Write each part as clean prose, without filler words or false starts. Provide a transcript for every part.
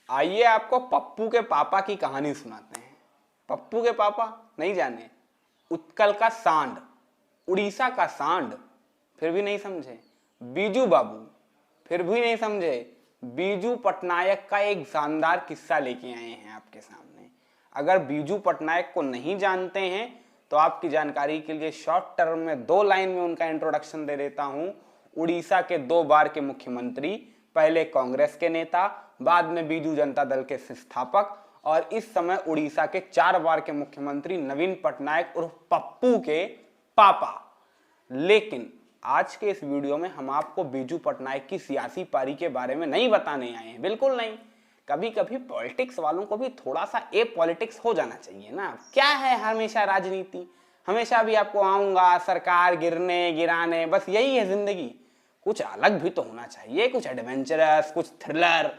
आइए आपको पप्पू के पापा की कहानी सुनाते हैं। पप्पू के पापा नहीं जाने? उत्कल का सांड, उड़ीसा का सांड, फिर भी नहीं समझे? बीजू बाबू, फिर भी नहीं समझे? बीजू पटनायक का एक शानदार किस्सा लेके आए हैं आपके सामने। अगर बीजू पटनायक को नहीं जानते हैं तो आपकी जानकारी के लिए शॉर्ट टर्म में 2 लाइन में उनका इंट्रोडक्शन दे देता हूं। उड़ीसा के 2 बार के मुख्यमंत्री, पहले कांग्रेस के नेता, बाद में बीजू जनता दल के संस्थापक, और इस समय उड़ीसा के 4 बार के मुख्यमंत्री नवीन पटनायक उर्फ पप्पू के पापा। लेकिन आज के इस वीडियो में हम आपको बीजू पटनायक की सियासी पारी के बारे में नहीं बताने आए हैं, बिल्कुल नहीं। कभी कभी पॉलिटिक्स वालों को भी थोड़ा सा ए पॉलिटिक्स हो जाना चाहिए ना। क्या है हमेशा राजनीति, हमेशा भी आपको आऊंगा सरकार गिरने गिराने, बस यही है जिंदगी। कुछ अलग भी तो होना चाहिए, कुछ एडवेंचरस, कुछ थ्रिलर।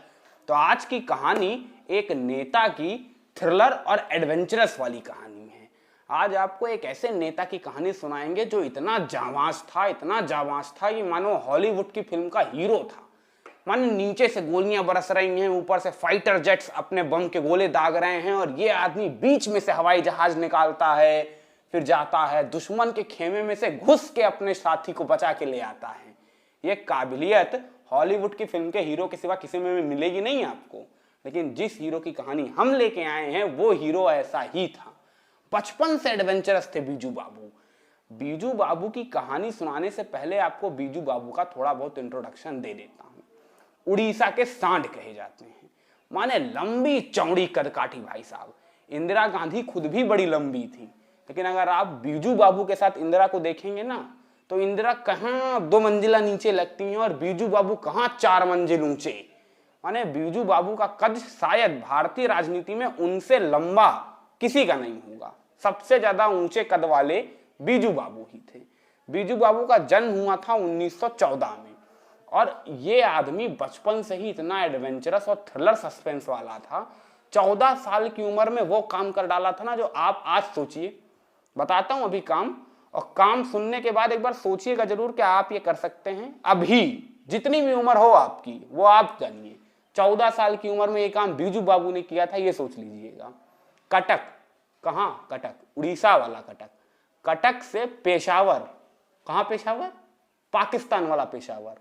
तो आज की कहानी एक नेता की थ्रिलर और एडवेंचरस वाली कहानी है। आज आपको एक ऐसे नेता की कहानी सुनाएंगे जो इतना जाबाज था, इतना जाबाज था कि मानो हॉलीवुड की फिल्म का हीरो था। मानो नीचे से गोलियां बरस रही हैं, ऊपर से फाइटर जेट्स अपने बम के गोले दाग रहे हैं, और ये आदमी बीच में से हवाई जहाज निकालता है, फिर जाता है दुश्मन के खेमे में से घुस के अपने साथी को बचा के ले आता है। ये काबिलियत हॉलीवुड की फिल्म के हीरो के सिवा किसी में भी मिलेगी नहीं आपको। लेकिन जिस हीरो की कहानी हम लेके आए हैं वो हीरो ऐसा ही था। बचपन से एडवेंचरस थे बीजू बाबू। बीजू बाबू की कहानी सुनाने से पहले आपको बीजू बाबू का थोड़ा बहुत इंट्रोडक्शन दे देता हूं। उड़ीसा के सांड कहे जाते हैं, माने लंबी चौड़ी कदकाठी भाई साहब। इंदिरा गांधी खुद भी बड़ी लंबी थी, लेकिन अगर आप बीजू बाबू के साथ इंदिरा को देखेंगे ना, तो इंदिरा कहां 2 मंजिला नीचे लगती हैं और बीजू बाबू कहां 4 मंजिल ऊंचे। माने बीजू बाबू का कद शायद भारतीय राजनीति में उनसे लंबा किसी का नहीं होगा। सबसे ज्यादा ऊंचे कद वाले बीजू बाबू ही थे। बीजू बाबू का जन्म हुआ था 1914 में, और ये आदमी बचपन से ही इतना एडवेंचरस और थ्रिलर सस्पेंस वाला था। 14 साल की उम्र में वो काम कर डाला था ना जो आप आज सोचिए। बताता हूं अभी काम, और काम सुनने के बाद एक बार सोचिएगा जरूर कि आप ये कर सकते हैं। अभी जितनी भी उम्र हो आपकी वो आप जानिए, 14 साल की उम्र में ये काम बीजू बाबू ने किया था, ये सोच लीजिएगा। कटक, कहां कटक? उड़ीसा वाला कटक। कटक से पेशावर, कहां पेशावर? पाकिस्तान वाला पेशावर।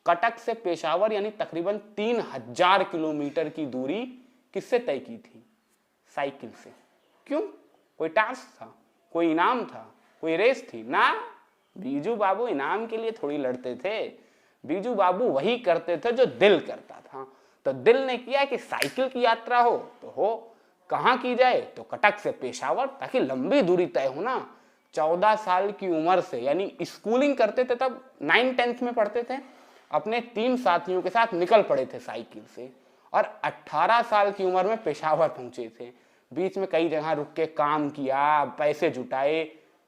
कटक से पेशावर यानी तकरीबन 3000 किलोमीटर की दूरी किससे तय की थी? साइकिल से। क्यों? कोई टास्क था, कोई इनाम था, कोई रेस थी? ना, बीजू बाबू इनाम के लिए थोड़ी लड़ते थे। बीजू बाबू वही करते थे जो दिल करता था। तो दिल ने किया कि साइकिल की यात्रा हो तो हो, कहां की जाए? तो कटक से पेशावर, ताकि लंबी दूरी तय हो ना। 14 साल की उम्र से, यानी स्कूलिंग करते थे तब 9-10th में पढ़ते थे, अपने 3 साथियों के साथ निकल पड़े थे साइकिल से, और 18 साल की उम्र में पेशावर पहुंचे थे। बीच में कई जगह रुक के काम किया, पैसे जुटाए।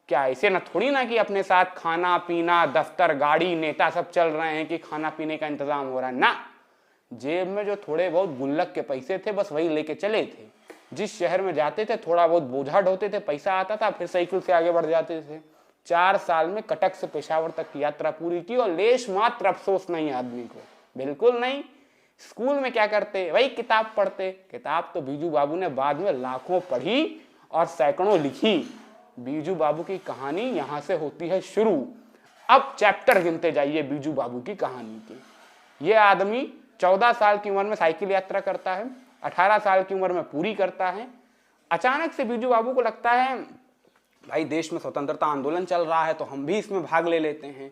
क्या ऐसे ना थोड़ी ना कि अपने साथ खाना पीना, दफ्तर, गाड़ी, नेता सब चल रहे हैं कि खाना पीने का इंतजाम हो रहा है ना। जेब में जो थोड़े बहुत गुल्लक के पैसे थे बस वही लेके चले थे। जिस शहर में जाते थे थोड़ा बहुत बोझा ढोते थे, पैसा आता था, फिर साइकिल से आगे बढ़ जाते थे। 4 साल में कटक से पेशावर तक की यात्रा पूरी की, और लेश मात्र अफसोस नहीं आदमी को, बिल्कुल नहीं। स्कूल में क्या करते? वही किताब पढ़ते। किताब तो बीजू बाबू ने बाद में लाखों पढ़ी और सैकड़ों लिखी। बीजू बाबू की कहानी यहां से होती है शुरू। अब चैप्टर गिनते जाइए बीजू बाबू की कहानी के। ये आदमी 14 साल की उम्र में साइकिल यात्रा करता है, 18 साल की उम्र में पूरी करता है। अचानक से बीजू बाबू को लगता है भाई देश में स्वतंत्रता आंदोलन चल रहा है तो हम भी इसमें भाग ले लेते हैं।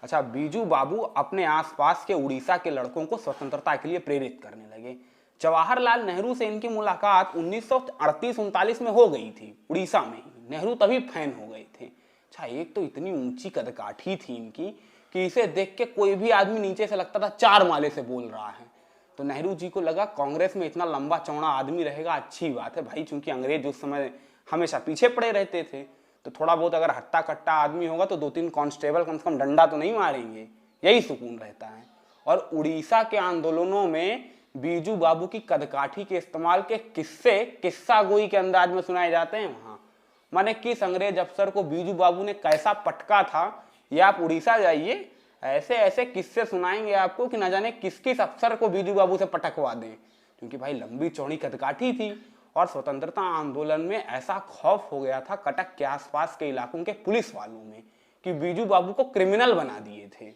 अच्छा, बीजू बाबू अपने आसपास के उड़ीसा के लड़कों को स्वतंत्रता के लिए प्रेरित करने लगे। जवाहरलाल नेहरू से इनकी मुलाकात 1938-39 में हो गई थी, उड़ीसा में ही। नेहरू तभी फैन हो गए थे। अच्छा, एक तो इतनी ऊंची कदकाठी थी इनकी कि इसे देख के कोई भी आदमी नीचे से लगता था 4 माले से बोल रहा है। तो नेहरू जी को लगा कांग्रेस में इतना लंबा चौड़ा आदमी रहेगा, अच्छी बात है भाई, चूंकि अंग्रेज उस समय हमेशा पीछे पड़े रहते थे, तो थोड़ा बहुत अगर हट्टा कट्टा आदमी होगा तो 2-3 कांस्टेबल कम से कम डंडा तो नहीं मारेंगे, यही सुकून रहता है। और उड़ीसा के आंदोलनों में बीजू बाबू की कदकाठी के इस्तेमाल के किस्से किस्सा गोई के अंदाज में सुनाए जाते हैं वहां। माने किस अंग्रेज अफसर को बीजू बाबू ने कैसा पटका था, ये आप उड़ीसा जाइए, ऐसे ऐसे किस्से सुनाएंगे आपको कि न जाने किस किस अफसर को बीजू बाबू से पटकवा दें। क्योंकि भाई लंबी चौड़ी कदकाठी थी और स्वतंत्रता आंदोलन में ऐसा खौफ हो गया था कटक के आसपास के इलाकों के पुलिस वालों में कि बीजू बाबू को क्रिमिनल बना दिए थे।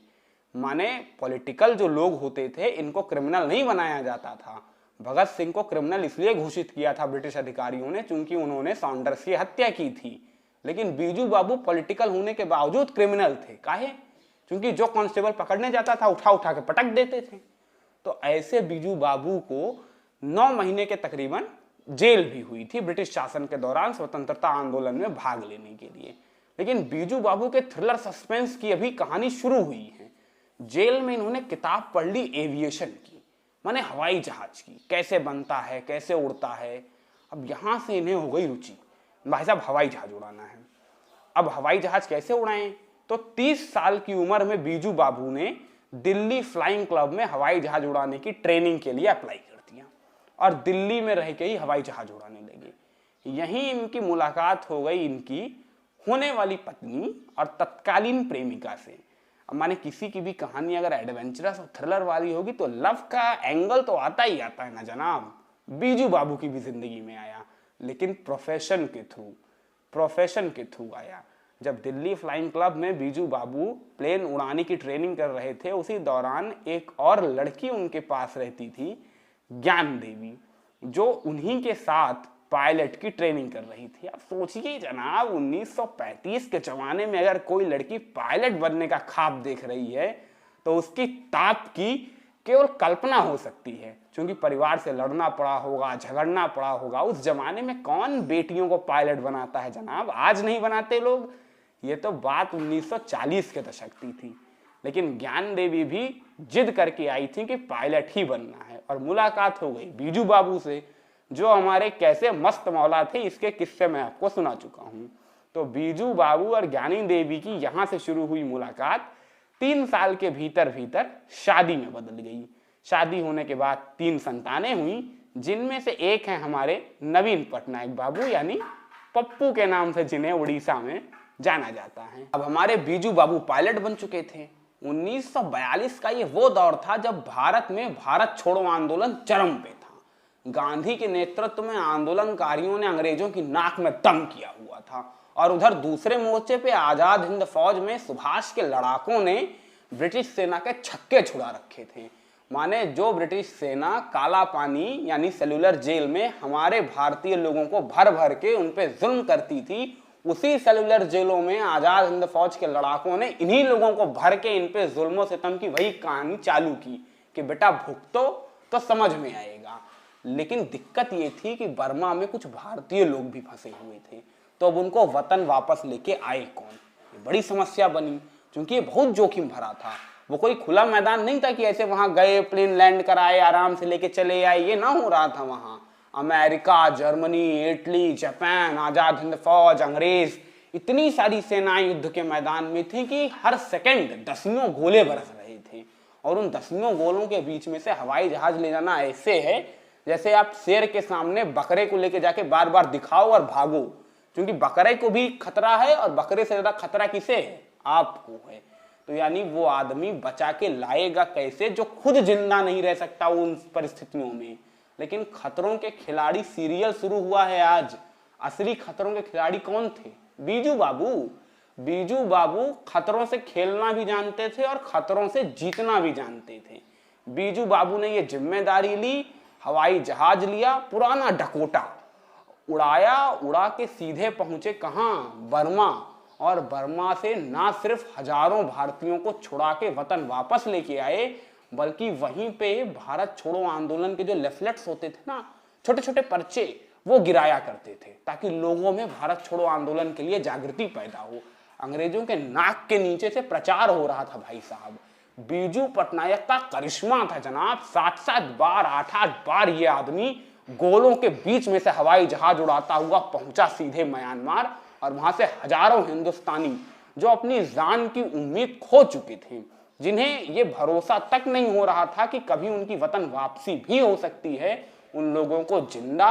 माने पॉलिटिकल जो लोग होते थे इनको क्रिमिनल नहीं बनाया जाता था। भगत सिंह को क्रिमिनल इसलिए घोषित किया था ब्रिटिश अधिकारियों ने क्योंकि उन्होंने सॉन्डर्स की हत्या की थी, लेकिन बीजू बाबू पॉलिटिकल होने के बावजूद क्रिमिनल थे। काहे? क्योंकि जो कांस्टेबल पकड़ने जाता था उठा उठा के पटक देते थे। तो ऐसे बीजू बाबू को 9 महीने के तकरीबन जेल भी हुई थी ब्रिटिश शासन के दौरान स्वतंत्रता आंदोलन में भाग लेने के लिए। लेकिन बीजू बाबू के थ्रिलर सस्पेंस की अभी कहानी शुरू हुई है। जेल में इन्होंने किताब पढ़ ली एविएशन की, माने हवाई जहाज की, कैसे बनता है, कैसे उड़ता है। अब यहां से इन्हें हो गई रुचि, भाई साहब हवाई जहाज उड़ाना है। अब हवाई जहाज कैसे उड़ाएं? तो 30 साल की उम्र में बीजू बाबू ने दिल्ली फ्लाइंग क्लब में हवाई जहाज उड़ाने की ट्रेनिंग के लिए अप्लाई कर दिया और दिल्ली में रह के ही हवाई जहाज उड़ाने लगे। यहीं इनकी मुलाकात हो गई इनकी होने वाली पत्नी और तत्कालीन प्रेमिका से। अब माने किसी की भी कहानी अगर एडवेंचरस और थ्रिलर वाली होगी तो लव का एंगल तो आता ही आता है ना जनाब। बीजू बाबू की भी जिंदगी में आया, लेकिन प्रोफेशन के थ्रू आया। जब दिल्ली फ्लाइंग क्लब में बीजू बाबू प्लेन उड़ाने की ट्रेनिंग कर रहे थे, उसी दौरान एक और लड़की उनके पास रहती थी, ज्ञान देवी, जो उन्हीं के साथ पायलट की ट्रेनिंग कर रही थी। अब सोचिए जनाब, 1935 के जमाने में अगर कोई लड़की पायलट बनने का ख्वाब देख रही है तो उसकी ताप की केवल कल्पना हो सकती है, क्योंकि परिवार से लड़ना पड़ा होगा, झगड़ना पड़ा होगा। उस जमाने में कौन बेटियों को पायलट बनाता है जनाब? आज नहीं बनाते लोग। ये तो बात 1940 के दशक की थी। लेकिन ज्ञान देवी भी जिद करके आई थी कि पायलट ही बनना है, और मुलाकात हो गई बीजू बाबू से, जो हमारे कैसे मस्त मौला थे इसके किस्से मैं आपको सुना चुका हूं। तो बीजू बाबू और ज्ञानी देवी की यहां से शुरू हुई मुलाकात 3 साल के भीतर भीतर शादी में बदल गई। शादी होने के बाद 3 संतानें हुई, जिनमें से एक है हमारे नवीन पटनायक बाबू, यानी पप्पू के नाम से जिन्हें उड़ीसा में जाना जाता है। अब हमारे बीजू बाबू पायलट बन चुके थे। 1942 का ये वो दौर था जब भारत में भारत छोड़ो आंदोलन चरम पे था। गांधी के नेतृत्व में आंदोलनकारियों ने अंग्रेजों की नाक में दम किया हुआ था, और उधर दूसरे मोर्चे पे आजाद हिंद फौज में सुभाष के लड़ाकों ने ब्रिटिश सेना के छक्के छुड़ा रखे थे। माने जो ब्रिटिश सेना काला पानी यानी सेलुलर जेल में हमारे भारतीय लोगों को भर भर के उन पे जुल्म करती थी, उसी सेलुलर जेलों में आजाद हिंद फौज के लड़ाकों ने इन्हीं लोगों को भर के इन पे जुल्मों सितम की वही कहानी चालू की कि बेटा भुगतो तो समझ में आएगा। लेकिन दिक्कत ये थी कि बर्मा में कुछ भारतीय लोग भी फंसे हुए थे, तो अब उनको वतन वापस लेके आए कौन? ये बड़ी समस्या बनी, क्योंकि ये बहुत जोखिम भरा था। वो कोई खुला मैदान नहीं था कि ऐसे वहां गए, प्लेन लैंड कराए, आराम से लेके चले आए, ये ना हो रहा था। वहां America, Germany, Italy, Japan, Azad Hind फौज, अंग्रेज, इतनी सारी सेनाएं युद्ध के मैदान में थी कि हर सेकंड दसियों गोले बरस रहे थे, और उन दसियों गोलों के बीच में से हवाई जहाज ले जाना ऐसे है जैसे आप शेर के सामने बकरे को लेके जाके बार बार दिखाओ और भागो, क्योंकि बकरे को भी खतरा है और बकरे से ज्यादा खतरा किसे है? आपको है। तो यानी वो आदमी बचा के लाएगा कैसे जो खुद जिंदा नहीं रह सकता उन परिस्थितियों में। लेकिन खतरों के खिलाड़ी सीरियल शुरू हुआ है आज। असली खतरों के खिलाड़ी कौन थे? बीजू बाबू। बीजू बाबू खतरों से खेलना भी जानते थे और खतरों से जीतना भी जानते थे। बीजू बाबू ने ये जिम्मेदारी ली, हवाई जहाज लिया, पुराना डकोटा उड़ाया, उड़ा के सीधे पहुंचे कहां? बर्मा। और बर्मा से ना सिर्फ हजारों भारतीयों को छुड़ा के वतन वापस लेके आए, बल्कि वहीं पे भारत छोड़ो आंदोलन के जो लेफलेट्स होते थे ना, छोटे छोटे पर्चे, वो गिराया करते थे ताकि लोगों में भारत छोड़ो आंदोलन के लिए जागृति पैदा हो। अंग्रेजों के नाक के नीचे से प्रचार हो रहा था भाई साहब। बीजू पटनायक का करिश्मा था जनाब। 7-7 बार 8-8 बार ये आदमी गोलों के बीच में से हवाई जहाज उड़ाता हुआ पहुंचा सीधे म्यांमार, और वहां से हजारों हिंदुस्तानी जो अपनी जान की उम्मीद खो चुके थे, जिन्हें ये भरोसा तक नहीं हो रहा था कि कभी उनकी वतन वापसी भी हो सकती है, उन लोगों को जिंदा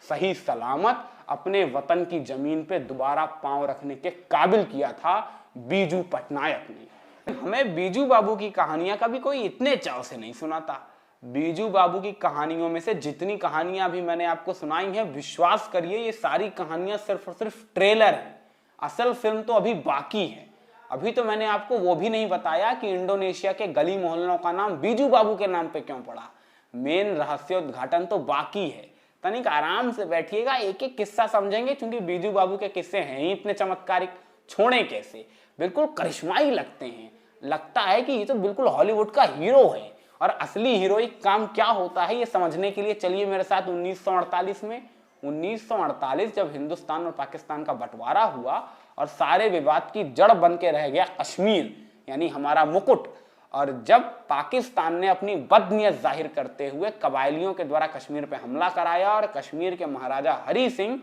सही सलामत अपने वतन की जमीन पे दोबारा पांव रखने के काबिल किया था बीजू पटनायक ने। हमें बीजू बाबू की कहानियां कभी कोई इतने चाव से नहीं सुनाता। बीजू बाबू की कहानियों में से जितनी कहानियां अभी मैंने आपको सुनाई हैं, विश्वास करिए ये सारी कहानियां सिर्फ और सिर्फ ट्रेलर है। असल फिल्म तो अभी बाकी है। अभी तो मैंने आपको वो भी नहीं बताया कि इंडोनेशिया के गली मोहल्लों का नाम बीजू बाबू के नाम पे क्यों पड़ा। मेन रहस्योद्घाटन तो बाकी है। तनिक आराम से बैठिएगा, एक एक किस्सा समझेंगे, क्योंकि बीजू बाबू के किस्से हैं ही इतने चमत्कारिक, छोड़े कैसे, बिल्कुल करिश्माई लगते हैं। लगता है कि ये तो बिल्कुल हॉलीवुड का हीरो है। और असली हीरोइक काम क्या होता है ये समझने के लिए चलिए मेरे साथ 1948 में। 1948 जब हिंदुस्तान और पाकिस्तान का बंटवारा हुआ और सारे विवाद की जड़ बन के रह गया कश्मीर, यानी हमारा मुकुट। और जब पाकिस्तान ने अपनी बदनीयत जाहिर करते हुए कबायलियों के द्वारा कश्मीर पे हमला कराया और कश्मीर के महाराजा हरि सिंह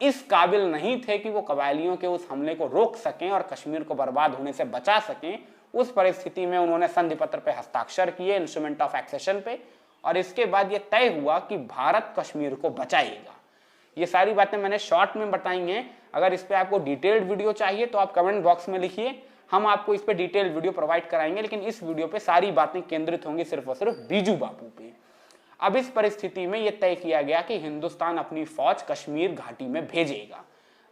इस काबिल नहीं थे कि वो कबायलियों के उस हमले को रोक सकें और कश्मीर को बर्बाद होने से बचा सकें, उस परिस्थिति में उन्होंने संधि पत्र पे हस्ताक्षर किए, इंस्ट्रूमेंट ऑफ एक्सेशन पे। और इसके बाद ये तय हुआ कि भारत कश्मीर को बचाएगा। ये सारी बातें मैंने शॉर्ट में बताई हैं। अगर इस पे आपको डिटेल्ड वीडियो चाहिए तो आप कमेंट बॉक्स में लिखिए, हम आपको इस पे डिटेल्ड वीडियो प्रोवाइड कराएंगे। लेकिन इस वीडियो पे सारी बातें केंद्रित होंगी सिर्फ और सिर्फ बीजू बाबू पे। अब इस परिस्थिति में यह तय किया गया कि हिंदुस्तान अपनी फौज कश्मीर घाटी में भेजेगा।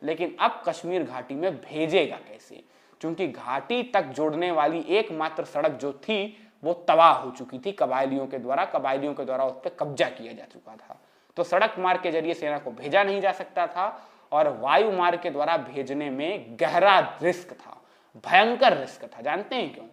लेकिन अब कश्मीर घाटी में भेजेगा कैसे, क्योंकि घाटी तक जोड़ने वाली एकमात्र सड़क जो थी वो तबाह हो चुकी थी कबायलियों के द्वारा उस पर कब्जा किया जा चुका था। तो सड़क मार्ग के जरिए सेना को भेजा नहीं जा सकता था और वायु मार्ग के द्वारा भेजने में गहरा रिस्क था, भयंकर रिस्क था। जानते हैं क्यों?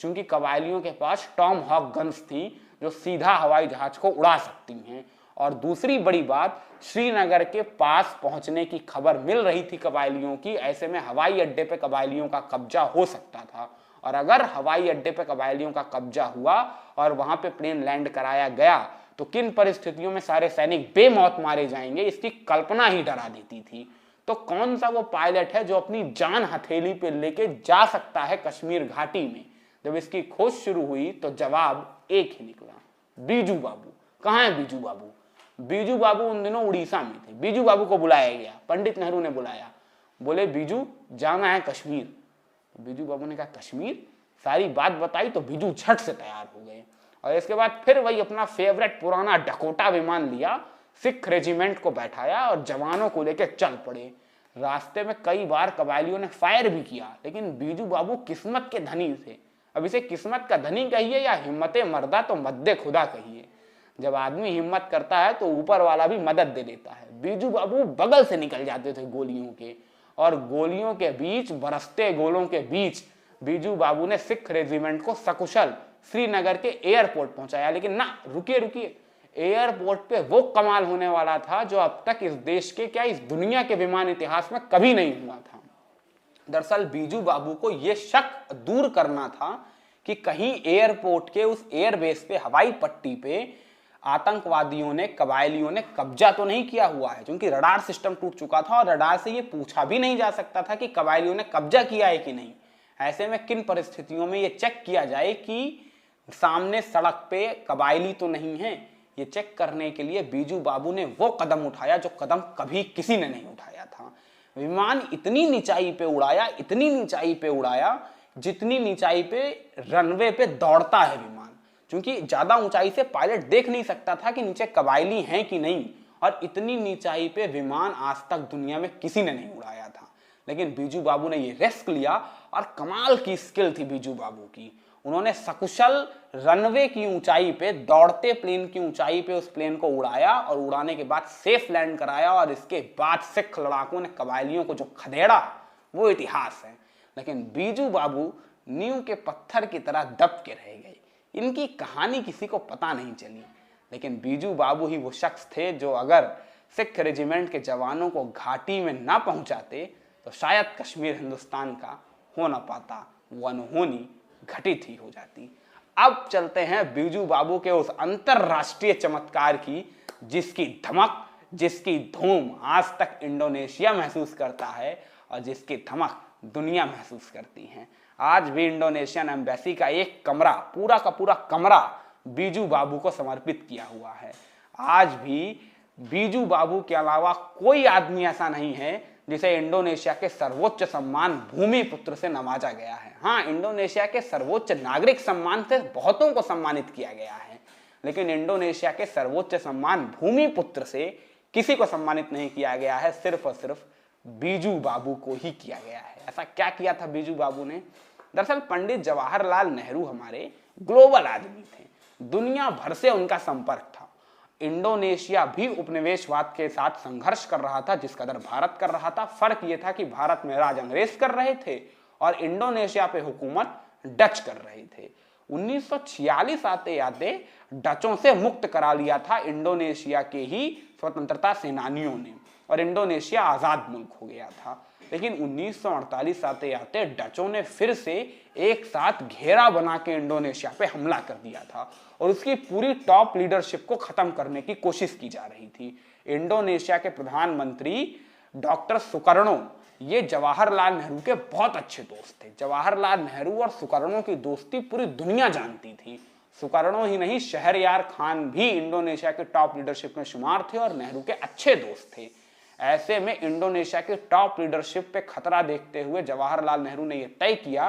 क्योंकि कबायलियों के पास टॉम हॉक गन्स थी जो सीधा हवाई जहाज को उड़ा सकती हैं। और दूसरी बड़ी बात, श्रीनगर के पास पहुंचने की खबर मिल रही थी कबायलियों की। ऐसे में हवाई अड्डे पे कबायलियों का कब्जा हो सकता था। और अगर हवाई अड्डे पे कबायलियों का कब्जा हुआ और वहां पे प्लेन लैंड कराया गया तो किन परिस्थितियों में सारे सैनिक बेमौत मारे जाएंगे, इसकी कल्पना ही डरा देती थी। तो कौन सा वो पायलट है जो अपनी जान हथेली पे लेके जा सकता है कश्मीर घाटी में? जब इसकी खोज शुरू हुई तो जवाब एक ही निकला, बीजू बाबू। कहाँ है बीजू बाबू? बीजू बाबू उन दिनों उड़ीसा में थे। बीजू बाबू को बुलाया गया, पंडित नेहरू ने बुलाया, बोले बीजू जाना है कश्मीर। बीजू बाबू ने कहा कश्मीर? सारी बात बताई तो बीजू झट से तैयार हो गए। और इसके बाद फिर वही अपना फेवरेट पुराना डकोटा विमान लिया, सिख रेजिमेंट को बैठाया और जवानों को लेकर चल पड़े। रास्ते में कई बार कबायलियों ने फायर भी किया, लेकिन बीजू बाबू किस्मत के धनी थे। अब इसे किस्मत का धनी कहिए या हिम्मत मर्दा, तो मद्दे खुदा कहिए। जब आदमी हिम्मत करता है तो ऊपर वाला भी मदद दे देता है। बीजू बाबू बगल से निकल जाते थे गोलियों के, और गोलियों के बीच, बरसते गोलों के बीच बीजू बाबू ने सिख रेजिमेंट को सकुशल श्रीनगर के एयरपोर्ट पहुंचाया। लेकिन ना, रुकिए, एयरपोर्ट पे वो कमाल होने वाला था जो अब तक इस देश के, क्या इस दुनिया के विमान इतिहास में कभी नहीं हुआ था। दरअसल बीजू बाबू को यह शक दूर करना था कि कहीं एयरपोर्ट के उस एयरबेस पे, हवाई पट्टी पे आतंकवादियों ने, कबायलियों ने कब्जा तो नहीं किया हुआ है, क्योंकि रडार सिस्टम टूट चुका था और रडार से ये पूछा भी नहीं जा सकता था कि कबायलियों ने कब्जा किया है कि नहीं। ऐसे में किन परिस्थितियों में ये चेक किया जाए कि सामने सड़क पे कबायली तो नहीं है? ये चेक करने के लिए बीजू बाबू ने वो कदम उठाया जो कदम कभी किसी ने नहीं उठाया था। विमान इतनी ऊंचाई पे उड़ाया, इतनी ऊंचाई पे उड़ाया जितनी ऊंचाई पे रनवे पे दौड़ता है विमान, क्योंकि ज्यादा ऊंचाई से पायलट देख नहीं सकता था कि नीचे कबायली हैं कि नहीं। और इतनी ऊंचाई पे विमान आज तक दुनिया में किसी ने नहीं उड़ाया था। लेकिन बीजू बाबू ने ये रिस्क लिया और कमाल की स्किल थी बीजू बाबू की। उन्होंने सकुशल रनवे की ऊंचाई पे, दौड़ते प्लेन की ऊंचाई पे उस प्लेन को उड़ाया और उड़ाने के बाद सेफ लैंड कराया। और इसके बाद सिख लड़ाकों ने कबायलियों को जो खदेड़ा वो इतिहास है। लेकिन बीजू बाबू नींव के पत्थर की तरह दब के रह गए। इनकी कहानी किसी को पता नहीं चली। लेकिन बीजू बाबू ही वो शख्स थे जो अगर सिख रेजिमेंट के जवानों को घाटी में ना पहुंचाते तो शायद कश्मीर हिंदुस्तान का हो ना पाता, वो अनहोनी घटित ही हो जाती। अब चलते हैं बीजू बाबू के उस अंतरराष्ट्रीय चमत्कार की, जिसकी धमक, जिसकी धूम आज तक इंडोनेशिया महसूस करता है और जिसकी धमक दुनिया महसूस करती है। आज भी इंडोनेशियन एम्बेसी का एक कमरा, पूरा का पूरा कमरा बीजू बाबू को समर्पित किया हुआ है। आज भी बीजू बाबू के अलावा कोई आदमी ऐसा नहीं है जिसे इंडोनेशिया के सर्वोच्च सम्मान भूमिपुत्र से नवाजा गया है। हाँ, इंडोनेशिया के सर्वोच्च नागरिक सम्मान से बहुतों को सम्मानित किया गया है, लेकिन इंडोनेशिया के सर्वोच्च सम्मान भूमिपुत्र से किसी को सम्मानित नहीं किया गया है, सिर्फ और सिर्फ बीजू बाबू को ही किया गया है। ऐसा क्या किया था बीजू बाबू ने? दरअसल पंडित जवाहरलाल नेहरू हमारे ग्लोबल आदमी थे, दुनिया भर से उनका संपर्क था। इंडोनेशिया भी उपनिवेशवाद के साथ संघर्ष कर रहा था जिस कदर भारत कर रहा था। फर्क यह था कि भारत में राज अंग्रेज कर रहे थे और इंडोनेशिया पे हुकूमत डच कर रहे थे। 1946 आते आते डचों से मुक्त करा लिया था इंडोनेशिया के ही स्वतंत्रता सेनानियों ने और इंडोनेशिया आजाद मुल्क हो गया था। लेकिन 1948 आते आते डचों ने फिर से एक साथ घेरा बना के इंडोनेशिया पे हमला कर दिया था और उसकी पूरी टॉप लीडरशिप को खत्म करने की कोशिश की जा रही थी। इंडोनेशिया के प्रधानमंत्री डॉक्टर सुकर्णो ये जवाहरलाल नेहरू के बहुत अच्छे दोस्त थे। जवाहरलाल नेहरू और सुकर्णो की दोस्ती पूरी दुनिया जानती थी। सुकर्णो ही नहीं, शहरयार खान भी इंडोनेशिया के टॉप लीडरशिप में शुमार थे और नेहरू के अच्छे दोस्त थे। ऐसे में इंडोनेशिया के टॉप लीडरशिप पे खतरा देखते हुए जवाहरलाल नेहरू ने यह तय किया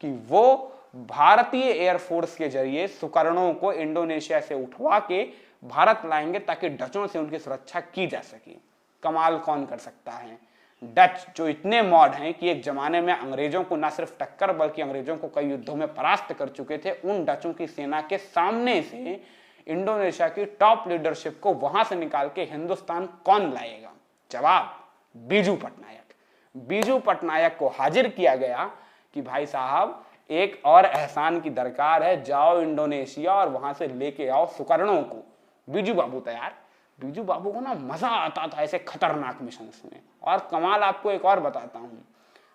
कि वो भारतीय एयरफोर्स के जरिए सुकर्णो को इंडोनेशिया से उठवा के भारत लाएंगे ताकि डचों से उनकी सुरक्षा की जा सके। कमाल कौन कर सकता है? डच जो इतने मॉड हैं कि एक जमाने में अंग्रेजों को न सिर्फ टक्कर बल्कि अंग्रेजों को कई युद्धों में परास्त कर चुके थे, उन डचों की सेना के सामने से इंडोनेशिया की टॉप लीडरशिप को वहां से निकाल के हिंदुस्तान कौन लाएगा? जवाब, बीजू पटनायक। बीजू पटनायक को हाजिर किया गया कि भाई साहब एक और एहसान की दरकार है, जाओ इंडोनेशिया और वहां से लेके आओ सुकर्णो को। बीजू बाबू तैयार। बीजू बाबू को ना मजा आता था ऐसे खतरनाक मिशन में। और कमाल आपको एक और बताता हूं,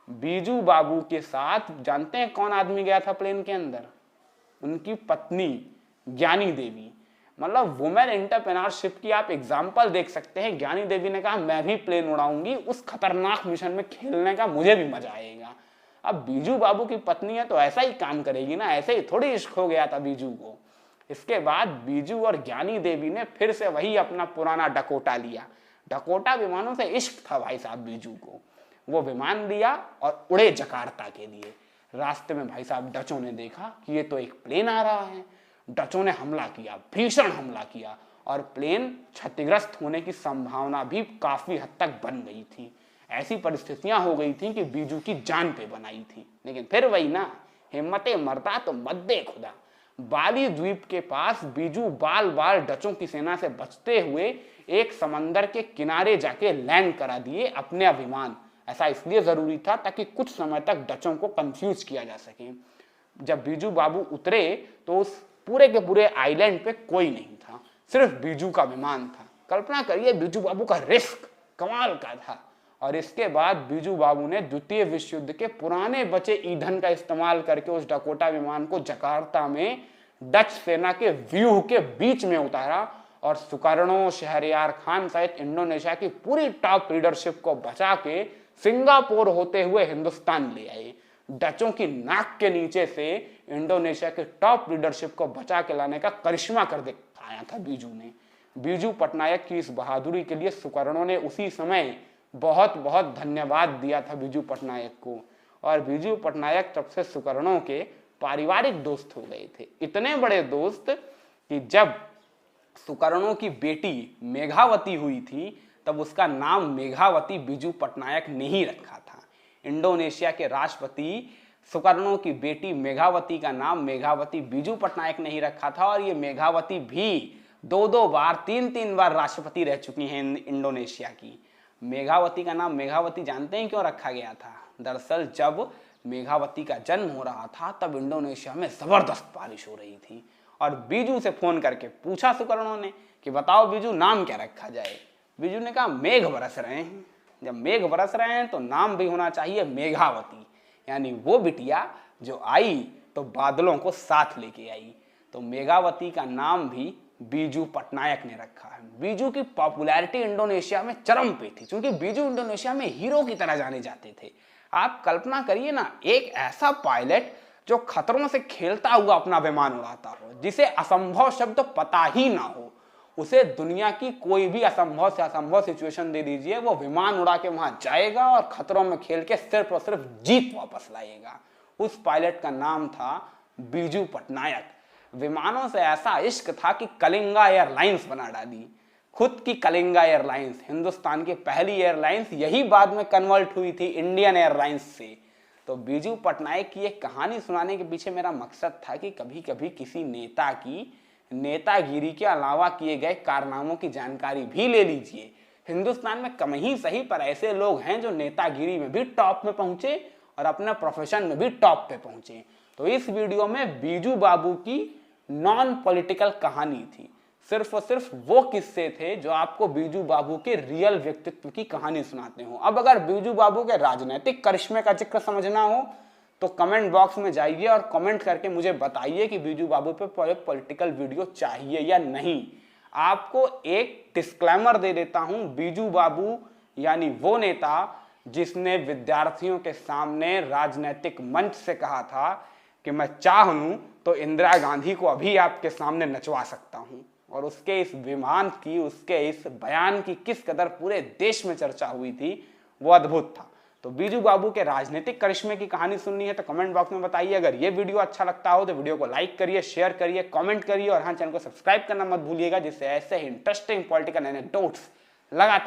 बीजू बाबू के साथ जानते हैं कौन आदमी गया था प्लेन के अंदर? उनकी पत्नी ज्ञानी देवी। मतलब वुमेन एंटरप्रेन्योरशिप की आप एग्जाम्पल देख सकते हैं। ज्ञानी देवी ने कहा मैं भी प्लेन उड़ाऊंगी, उस खतरनाक मिशन में खेलने का मुझे भी मजा आएगा। अब बीजू बाबू की पत्नी है तो ऐसा ही काम करेगी ना, ऐसे ही थोड़ी इश्क हो गया था बीजू को। इसके बाद बीजू और ज्ञानी देवी ने फिर से वही अपना पुराना डकोटा लिया। डकोटा विमानों से इश्क था भाई साहब बीजू को। वो विमान लिया और उड़े जकार्ता के लिए। रास्ते में भाई साहब डचों ने देखा कि ये तो एक प्लेन आ रहा है। डचों ने हमला किया, भीषण हमला किया और प्लेन क्षतिग्रस्त होने की संभावना भी काफी हद तक बन गई थी। ऐसी परिस्थितियां हो गई थी कि बीजू की जान पे बनाई थी। लेकिन फिर वही ना, हिम्मते मरता तो मद्दे खुदा। बाली द्वीप के पास बीजू बाल बाल डचों की सेना से बचते हुए एक समंदर के किनारे जाके लैंड करा दिए अपने विमान। ऐसा इसलिए जरूरी था ताकि कुछ समय तक डचों को कंफ्यूज किया जा सके। जब बीजू बाबू उतरे तो उस पूरे के पूरे आइलैंड पे कोई नहीं था, सिर्फ बीजू का विमान था। कल्पना करिए बीजू बाबू का रिस्क कमाल का था। और इसके बाद बीजू बाबू ने द्वितीय विश्व युद्ध के पुराने बचे ईंधन का इस्तेमाल करके उस डकोटा विमान को जकार्ता में डच सेना के व्यूह के बीच में उतारा और सुकर्णो, शहरयार खान सहित इंडोनेशिया की पूरी टॉप लीडरशिप को बचा के सिंगापुर होते हुए हिंदुस्तान ले आए। डचों की नाक के नीचे से इंडोनेशिया के टॉप लीडरशिप को बचा के लाने का करिश्मा कर दिखाया था बीजू ने। बीजू पटनायक की इस बहादुरी के लिए सुकर्णो ने उसी समय बहुत बहुत धन्यवाद दिया था बीजू पटनायक को। और बीजू पटनायक तब से सुकर्णो के पारिवारिक दोस्त हो गए थे। इतने बड़े दोस्त कि जब सुकर्णो की बेटी मेघावती हुई थी तब उसका नाम मेघावती बीजू पटनायक ने ही रखा था। इंडोनेशिया के राष्ट्रपति सुकर्णो की बेटी मेघावती का नाम मेघावती बीजू पटनायक ने ही रखा था। और ये मेघावती भी दो बार, तीन बार राष्ट्रपति रह चुकी हैं इंडोनेशिया की। मेघावती का नाम मेघावती जानते हैं क्यों रखा गया था? दरअसल जब मेघावती का जन्म हो रहा था तब इंडोनेशिया में जबरदस्त बारिश हो रही थी और बीजू से फोन करके पूछा सुकर्णो ने कि बताओ बीजू नाम क्या रखा जाए। बीजू ने कहा मेघ बरस रहे हैं, जब मेघ बरस रहे हैं तो नाम भी होना चाहिए मेघावती, यानी वो बिटिया जो आई तो बादलों को साथ लेके आई। तो मेघावती का नाम भी बीजू पटनायक ने रखा है। बीजू की पॉपुलैरिटी इंडोनेशिया में चरम पे थी क्योंकि बीजू इंडोनेशिया में हीरो की तरह जाने जाते थे। आप कल्पना करिए ना, एक ऐसा पायलट जो खतरों से खेलता हुआ अपना विमान उड़ाता हो, जिसे असंभव शब्द पता ही ना हो, उसे दुनिया की कोई भी असंभव से असंभव सिचुएशन दे दीजिए, वो विमान उड़ा के वहां जाएगा और खतरों में खेल के सिर्फ और सिर्फ जीत वापस लाएगा। उस पायलट का नाम था बीजू पटनायक। विमानों से ऐसा इश्क था कि कलिंगा एयरलाइंस बना डाली, खुद की कलिंगा एयरलाइंस, हिंदुस्तान की पहली एयरलाइंस, यही बाद में कन्वर्ट हुई थी इंडियन एयरलाइंस से। तो बीजू पटनायक की एक कहानी सुनाने के पीछे मेरा मकसद था कि कभी कभी किसी नेता की नेतागिरी के अलावा किए गए कारनामों की जानकारी भी ले लीजिए। हिंदुस्तान में कम ही सही पर ऐसे लोग हैं जो नेतागिरी में भी टॉप में पहुंचे और अपने प्रोफेशन में भी टॉप पे पहुंचे। तो इस वीडियो में बीजू बाबू की नॉन पॉलिटिकल कहानी थी, सिर्फ और सिर्फ वो किस्से थे जो आपको बीजू बाबू के रियल व्यक्तित्व की कहानी सुनाते हो। अब अगर बीजू बाबू के राजनीतिक करिश्मे का जिक्र समझना हो तो कमेंट बॉक्स में जाइए और कमेंट करके मुझे बताइए कि बीजू बाबू पे पॉलिटिकल वीडियो चाहिए या नहीं। आपको एक डिस्क्लेमर दे देता हूं, बीजू बाबू यानी वो नेता जिसने विद्यार्थियों के सामने राजनीतिक मंच से कहा था कि मैं चाह लूं तो इंदिरा गांधी को अभी आपके सामने नचवा सकता हूं, और उसके इस विमान की, उसके इस बयान की किस कदर पूरे देश में चर्चा हुई थी, वो अद्भुत था। तो बीजू बाबू के राजनीतिक करिश्मे की कहानी सुननी है तो कमेंट बॉक्स में बताइए। अगर ये वीडियो अच्छा लगता हो तो वीडियो को लाइक करिए, शेयर करिए, कमेंट करिए और हाँ, चैनल को सब्सक्राइब करना मत भूलिएगा, जिससे ऐसे ही इंटरेस्टिंग पॉलिटिकल एनेक्डोट्स लगातार